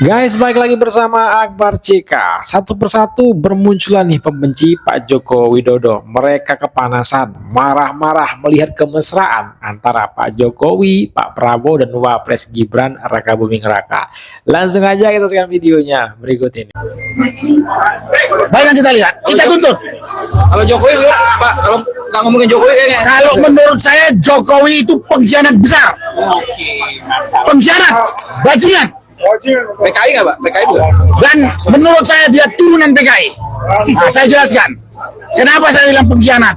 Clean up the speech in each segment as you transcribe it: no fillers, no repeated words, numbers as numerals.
Guys, balik lagi bersama Akbar CK. Satu persatu bermunculan nih pembenci Pak Joko Widodo. Mereka kepanasan, marah-marah melihat kemesraan antara Pak Jokowi, Pak Prabowo, dan Wapres Gibran Rakabuming Raka. Langsung aja kita saksikan videonya berikut ini. Baik yang kita lihat, kita tuntut. Kalau Jokowi, Pak, kalau nggak ngomongin Jokowi, Kalau menurut saya Jokowi itu pengkhianat besar, pengkhianat, bajingan. PKI nggak, Pak? PKI bukan? Dan menurut saya dia turunan PKI. Nah, saya jelaskan. Kenapa saya bilang pengkhianat?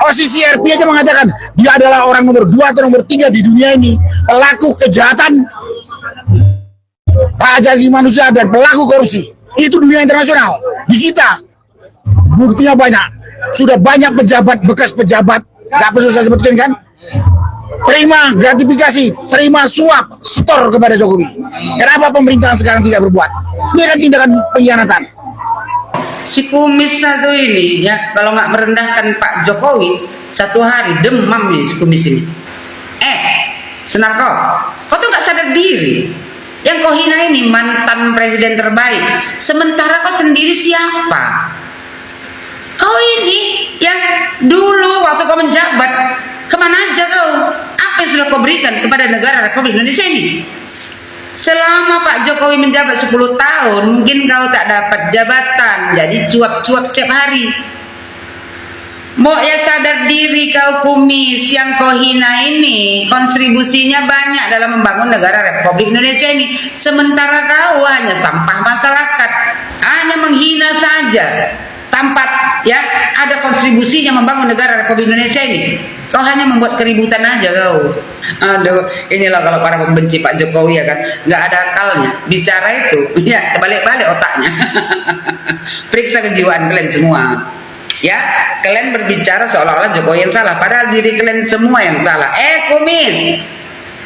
OCCRP aja mengatakan dia adalah orang nomor 2 atau nomor 3 di dunia ini, pelaku kejahatan hak asasi manusia dan pelaku korupsi. Itu dunia internasional. Di kita buktinya banyak. Sudah banyak pejabat, bekas pejabat, nggak perlu saya sebutkan kan, terima gratifikasi, terima suap, setor kepada Jokowi. Kenapa pemerintah sekarang tidak berbuat? Ini kan tindakan pengkhianatan. Si kumis satu ini ya, kalau nggak merendahkan Pak Jokowi, satu hari demam nih si kumis ini. Senarko, kau tuh nggak sadar diri. Yang kau hina ini mantan presiden terbaik. Sementara kau sendiri siapa? Kau ini yang dulu waktu kau menjabat, kemana aja kau? Apa yang sudah kau berikan kepada negara Republik Indonesia ini? Selama Pak Jokowi menjabat 10 tahun, mungkin kau tak dapat jabatan, jadi cuap-cuap setiap hari. Mau ya sadar diri kau kumis, yang kau hina ini kontribusinya banyak dalam membangun negara Republik Indonesia ini. Sementara kau hanya sampah masyarakat, hanya menghina saja. Tanpa ya ada kontribusinya membangun negara Republik Indonesia ini. Kau hanya membuat keributan aja kau. Aduh, inilah kalau para pembenci Pak Jokowi ya kan, nggak ada akalnya. Bicara itu, ya terbalik-balik otaknya. Periksa kejiwaan kalian semua. Ya, kalian berbicara seolah-olah Jokowi yang salah, padahal diri kalian semua yang salah. Kumis,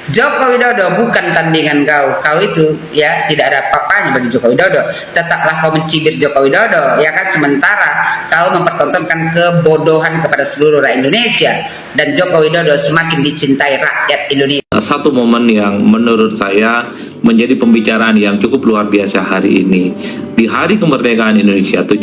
Joko Widodo bukan tandingan kau. Kau itu ya tidak ada apa-apanya bagi Joko Widodo. Tetaplah kau mencibir Joko Widodo, ya kan, sementara kau mempertontonkan kebodohan kepada seluruh rakyat Indonesia, dan Joko Widodo semakin dicintai rakyat Indonesia. Satu momen yang menurut saya menjadi pembicaraan yang cukup luar biasa hari ini. Di hari kemerdekaan Indonesia 17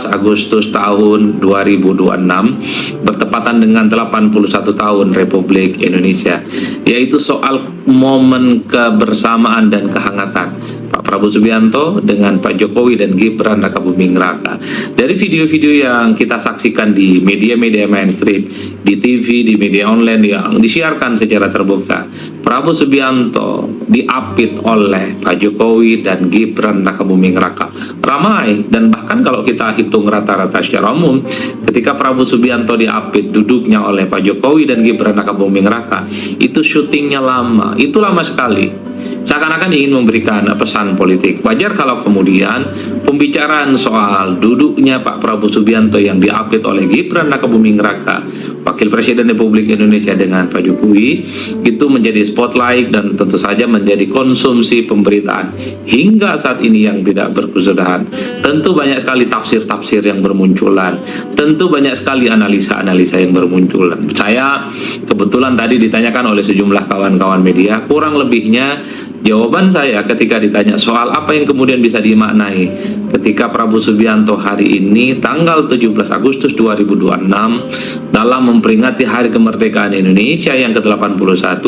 Agustus tahun 2026 bertepatan dengan 81 tahun Republik Indonesia, yaitu soal momen kebersamaan dan kehangatan Pak Prabowo Subianto dengan Pak Jokowi dan Gibran Rakabuming Raka. Dari video-video yang kita saksikan di media-media mainstream, di TV, di media online yang disiarkan secara terbuka, Prabowo Subianto diapit oleh Pak Jokowi dan Gibran Rakabuming Raka. Ramai, dan bahkan kalau kita hitung rata-rata secara umum, ketika Prabowo Subianto diapit duduknya oleh Pak Jokowi dan Gibran Rakabuming Raka, itu syutingnya lama, itu lama sekali. Seakan-akan ingin memberikan pesan politik. Wajar kalau kemudian pembicaraan soal duduknya Pak Prabowo Subianto yang diapit oleh Gibran Rakabuming Raka, Wakil Presiden Republik Indonesia, dengan Pak Jokowi, itu menjadi spotlight dan tentu saja menjadi konsumsi pemberitaan hingga saat ini yang tidak berkesudahan. Tentu banyak sekali tafsir-tafsir yang bermunculan, tentu banyak sekali analisa-analisa yang bermunculan. Saya kebetulan tadi ditanyakan oleh sejumlah kawan-kawan media, kurang lebihnya jawaban saya ketika ditanya soal apa yang kemudian bisa dimaknai ketika Prabowo Subianto hari ini tanggal 17 Agustus 2026 dalam memperingati hari kemerdekaan Indonesia yang ke-81,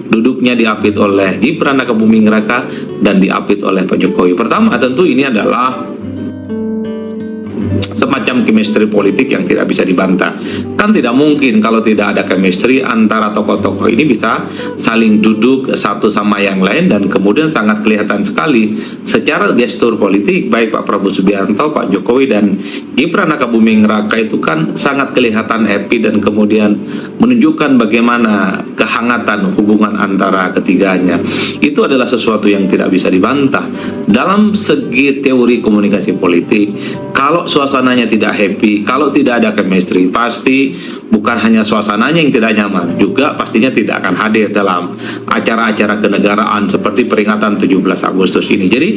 duduknya diapit oleh Gibran Rakabuming Raka dan diapit oleh Pak Jokowi. Pertama, tentu ini adalah semacam chemistry politik yang tidak bisa dibantah. Kan tidak mungkin kalau tidak ada chemistry antara tokoh-tokoh ini bisa saling duduk satu sama yang lain, dan kemudian sangat kelihatan sekali secara gestur politik baik Pak Prabowo Subianto, Pak Jokowi, dan Gibran Rakabuming Raka itu kan sangat kelihatan happy dan kemudian menunjukkan bagaimana kehangatan hubungan antara ketiganya. Itu adalah sesuatu yang tidak bisa dibantah. Dalam segi teori komunikasi politik, kalau suasananya suasananya tidak happy, kalau tidak ada chemistry, pasti bukan hanya suasananya yang tidak nyaman, juga pastinya tidak akan hadir dalam acara-acara kenegaraan seperti peringatan 17 Agustus ini. Jadi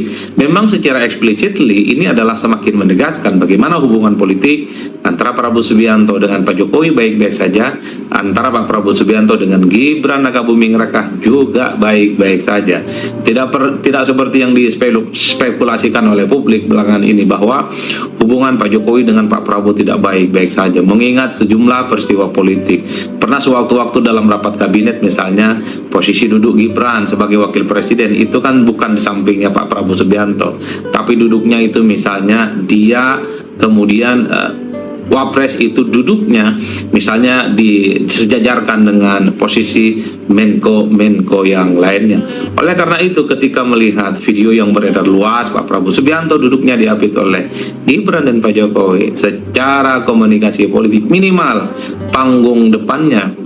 memang secara explicitly ini adalah semakin menegaskan bagaimana hubungan politik antara Prabowo Subianto dengan Pak Jokowi baik-baik saja, antara Pak Prabowo Subianto dengan Gibran Rakabuming Raka juga baik-baik saja. Tidak seperti yang dispekulasikan oleh publik belakangan ini bahwa hubungan Pak Jokowi dengan Pak Prabowo tidak baik-baik saja, mengingat sejumlah peristiwa politik. Pernah sewaktu-waktu dalam rapat kabinet misalnya, posisi duduk Gibran sebagai wakil presiden itu kan bukan di sampingnya Pak Prabowo Subianto, tapi duduknya itu misalnya dia kemudian Wapres itu duduknya misalnya disejajarkan dengan posisi Menko yang lainnya. Oleh karena itu ketika melihat video yang beredar luas Pak Prabowo Subianto duduknya diapit oleh Gibran dan Pak Jokowi, secara komunikasi politik minimal panggung depannya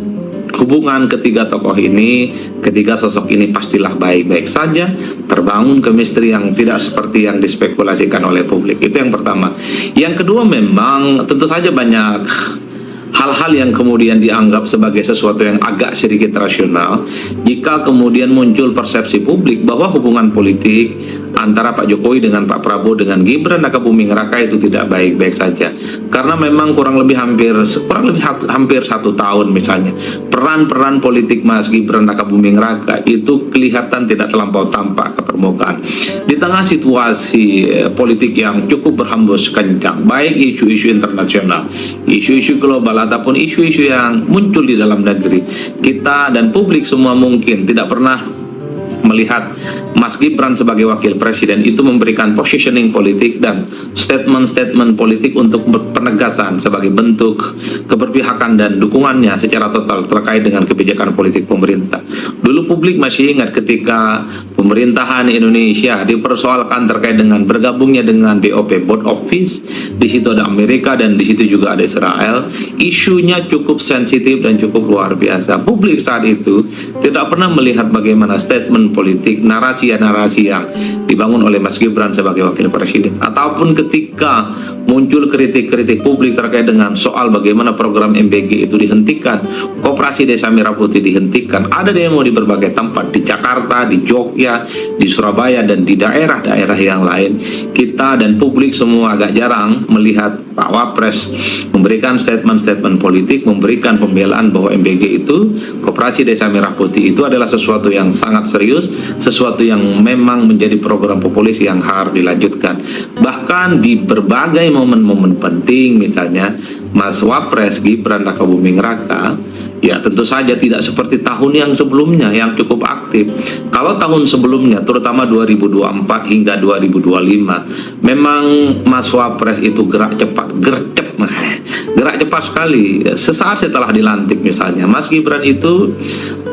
hubungan ketiga tokoh ini, ketiga sosok ini pastilah baik-baik saja, terbangun chemistry yang tidak seperti yang dispekulasikan oleh publik. Itu yang pertama. Yang kedua, memang tentu saja banyak hal-hal yang kemudian dianggap sebagai sesuatu yang agak sedikit rasional jika kemudian muncul persepsi publik bahwa hubungan politik antara Pak Jokowi dengan Pak Prabowo dengan Gibran Rakabuming Raka itu tidak baik-baik saja, karena memang kurang lebih hampir 1 tahun misalnya peran politik Mas Gibran Rakabuming Raka itu kelihatan tidak terlampau tampak ke permukaan di tengah situasi politik yang cukup berhembus kencang, baik isu-isu internasional, isu-isu global ataupun isu-isu yang muncul di dalam negeri. Kita dan publik semua mungkin tidak pernah melihat Mas Gibran sebagai wakil presiden itu memberikan positioning politik dan statement-statement politik untuk penegasan sebagai bentuk keberpihakan dan dukungannya secara total terkait dengan kebijakan politik pemerintah. Dulu publik masih ingat ketika pemerintahan Indonesia dipersoalkan terkait dengan bergabungnya dengan BOP, Board of Peace. Di situ ada Amerika dan di situ juga ada Israel. Isunya cukup sensitif dan cukup luar biasa. Publik saat itu tidak pernah melihat bagaimana statement politik, narasi yang dibangun oleh Mas Gibran sebagai wakil presiden, ataupun ketika muncul kritik-kritik publik terkait dengan soal bagaimana program MBG itu dihentikan, Koperasi Desa Merah Putih dihentikan, ada demo di berbagai tempat, di Jakarta, di Jogja, di Surabaya, dan di daerah-daerah yang lain. Kita dan publik semua agak jarang melihat Pak Wapres memberikan statement-statement politik, memberikan pembelaan bahwa MBG itu, Koperasi Desa Merah Putih itu adalah sesuatu yang sangat serius, sesuatu yang memang menjadi program populis yang harus dilanjutkan. Bahkan di berbagai momen-momen penting, misalnya Mas Wapres Gibran Rakabuming Raka, ya tentu saja tidak seperti tahun yang sebelumnya yang cukup aktif. Kalau tahun sebelumnya, terutama 2024 hingga 2025, memang Mas Wapres itu gerak cepat, gerak cepat sekali. Sesaat setelah dilantik misalnya, Mas Gibran itu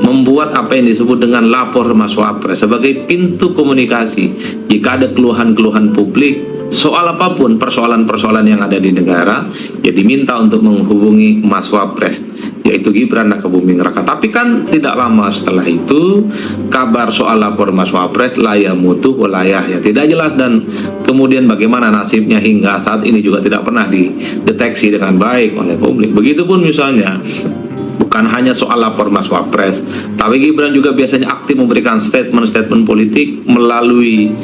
membuat apa yang disebut dengan lapor Mas Wapres sebagai pintu komunikasi. Jika ada keluhan-keluhan publik soal apapun, persoalan-persoalan yang ada di negara, ya diminta untuk menghubungi Mas Wapres, yaitu Gibran Rakabuming Raka. Tapi kan tidak lama setelah itu, kabar soal lapor Mas Wapres laya mutu walayah, ya tidak jelas, dan kemudian bagaimana nasibnya hingga saat ini juga tidak pernah dideteksi dengan baik oleh publik. Begitupun misalnya bukan hanya soal lapor Mas Wapres, tapi Gibran juga biasanya aktif memberikan statement-statement politik melalui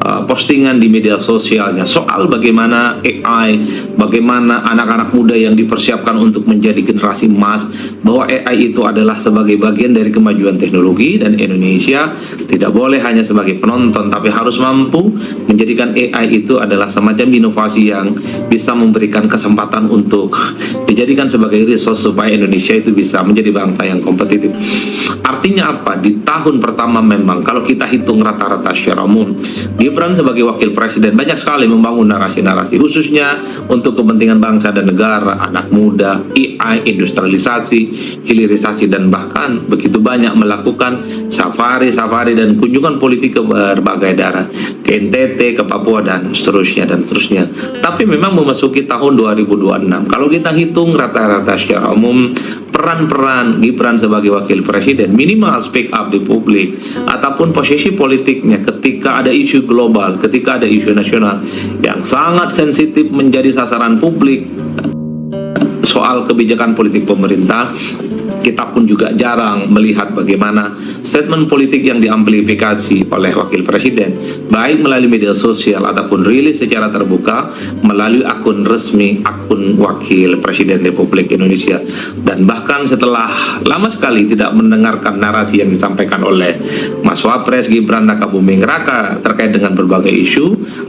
postingan di media sosialnya soal bagaimana AI, bagaimana anak-anak muda yang dipersiapkan untuk menjadi generasi emas, bahwa AI itu adalah sebagai bagian dari kemajuan teknologi dan Indonesia tidak boleh hanya sebagai penonton, tapi harus mampu menjadikan AI itu adalah semacam inovasi yang bisa memberikan kesempatan untuk dijadikan sebagai resource supaya Indonesia itu bisa menjadi bangsa yang kompetitif. Artinya apa? Di tahun pertama memang kalau kita hitung rata-rata secara umum, Gibran sebagai wakil presiden banyak sekali membangun narasi-narasi khususnya untuk kepentingan bangsa dan negara, anak muda, AI, industrialisasi, hilirisasi, dan bahkan begitu banyak melakukan safari dan kunjungan politik ke berbagai daerah, ke NTT, ke Papua, dan seterusnya. Tapi memang memasuki tahun 2026, kalau kita hitung rata-rata secara umum, peran Gibran sebagai wakil presiden minimal speak up di publik ataupun posisi politiknya ketika ada isu global global, ketika ada isu nasional yang sangat sensitif menjadi sasaran publik soal kebijakan politik pemerintah, kita pun juga jarang melihat bagaimana statement politik yang diamplifikasi oleh wakil presiden, baik melalui media sosial ataupun rilis secara terbuka melalui akun resmi, akun wakil presiden Republik Indonesia. Dan bahkan setelah lama sekali tidak mendengarkan narasi yang disampaikan oleh Mas Wapres Gibran Rakabuming Raka terkait dengan berbagai isu,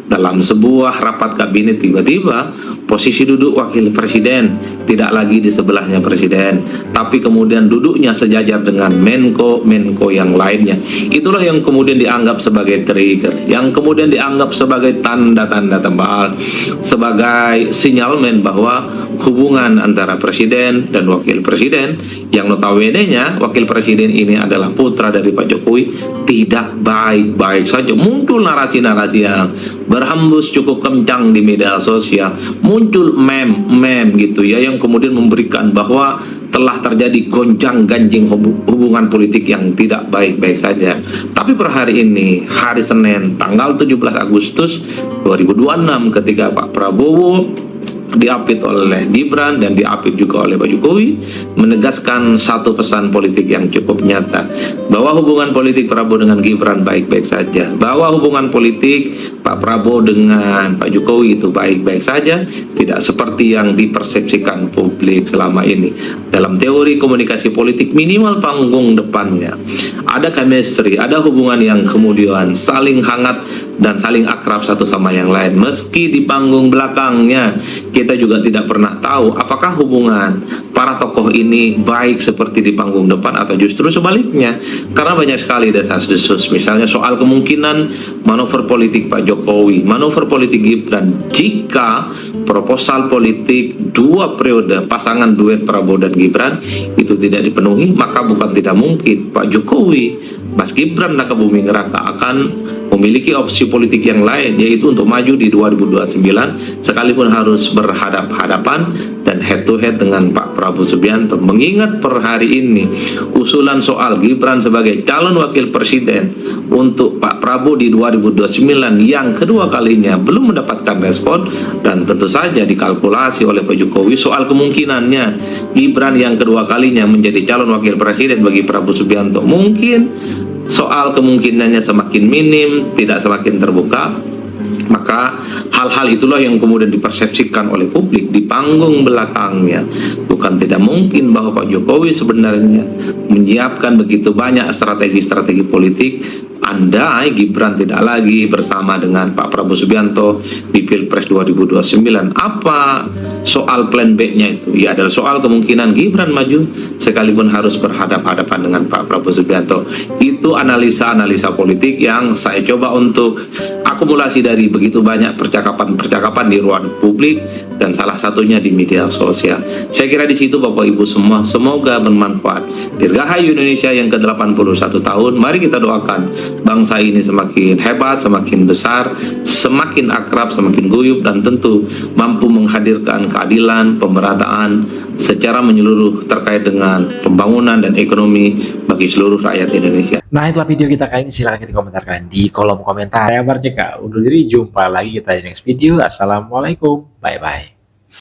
dalam sebuah rapat kabinet tiba-tiba posisi duduk wakil presiden tidak lagi di sebelahnya presiden, tapi kemudian duduknya sejajar dengan Menko yang lainnya. Itulah yang kemudian dianggap sebagai trigger, yang kemudian dianggap sebagai tanda-tanda tebal, sebagai sinyalmen bahwa hubungan antara presiden dan wakil presiden, yang notabene-nya wakil presiden ini adalah putra dari Pak Jokowi, tidak baik-baik saja. Muncul narasi-narasi yang berhembus cukup kencang di media sosial, muncul meme gitu ya, yang kemudian memberikan bahwa telah terjadi gonjang-ganjing hubungan politik yang tidak baik-baik saja. Tapi per hari ini, hari Senin, tanggal 17 Agustus 2026, ketika Pak Prabowo diapit oleh Gibran dan diapit juga oleh Pak Jokowi, menegaskan satu pesan politik yang cukup nyata, bahwa hubungan politik Prabowo dengan Gibran baik-baik saja, bahwa hubungan politik Pak Prabowo dengan Pak Jokowi itu baik-baik saja, tidak seperti yang dipersepsikan publik selama ini. Dalam teori komunikasi politik, minimal panggung depannya ada chemistry, ada hubungan yang kemudian saling hangat dan saling akrab satu sama yang lain. Meski di panggung belakangnya kita juga tidak pernah tahu apakah hubungan para tokoh ini baik seperti di panggung depan atau justru sebaliknya, karena banyak sekali desas-desus, misalnya soal kemungkinan manuver politik Pak Jokowi, manuver politik Gibran jika proposal politik 2 periode pasangan duet Prabowo dan Gibran itu tidak dipenuhi, maka bukan tidak mungkin Pak Jokowi, Mas Gibran Rakabuming Raka akan memiliki opsi politik yang lain, yaitu untuk maju di 2029 sekalipun harus berhadap-hadapan dan head to head dengan Pak Prabowo Subianto. Mengingat per hari ini usulan soal Gibran sebagai calon wakil presiden untuk Pak Prabowo di 2029 yang kedua kalinya belum mendapatkan respon, dan tentu saja dikalkulasi oleh Pak Jokowi soal kemungkinannya Gibran yang kedua kalinya menjadi calon wakil presiden bagi Prabowo Subianto, mungkin soal kemungkinannya semakin minim, tidak semakin terbuka. Maka hal-hal itulah yang kemudian dipersepsikan oleh publik di panggung belakangnya. Bukan tidak mungkin bahwa Pak Jokowi sebenarnya menyiapkan begitu banyak strategi-strategi politik andai Gibran tidak lagi bersama dengan Pak Prabowo Subianto di Pilpres 2029. Apa soal plan B-nya itu? Ya adalah soal kemungkinan Gibran maju sekalipun harus berhadap-hadapan dengan Pak Prabowo Subianto. Itu analisa-analisa politik yang saya coba untuk akumulasi dari begitu banyak percakapan-percakapan di ruang publik dan salah satunya di media sosial. Saya kira di situ Bapak Ibu semua, semoga bermanfaat. Dirgahayu Indonesia yang ke-81 tahun. Mari kita doakan bangsa ini semakin hebat, semakin besar, semakin akrab, semakin guyup, dan tentu mampu menghadirkan keadilan, pemerataan secara menyeluruh terkait dengan pembangunan dan ekonomi bagi seluruh rakyat Indonesia. Nah, itulah video kita kali ini. Silahkan dikomentarkan di kolom komentar. Saya Akbar CK undur diri, jumpa lagi kita di next video. Assalamualaikum, bye-bye.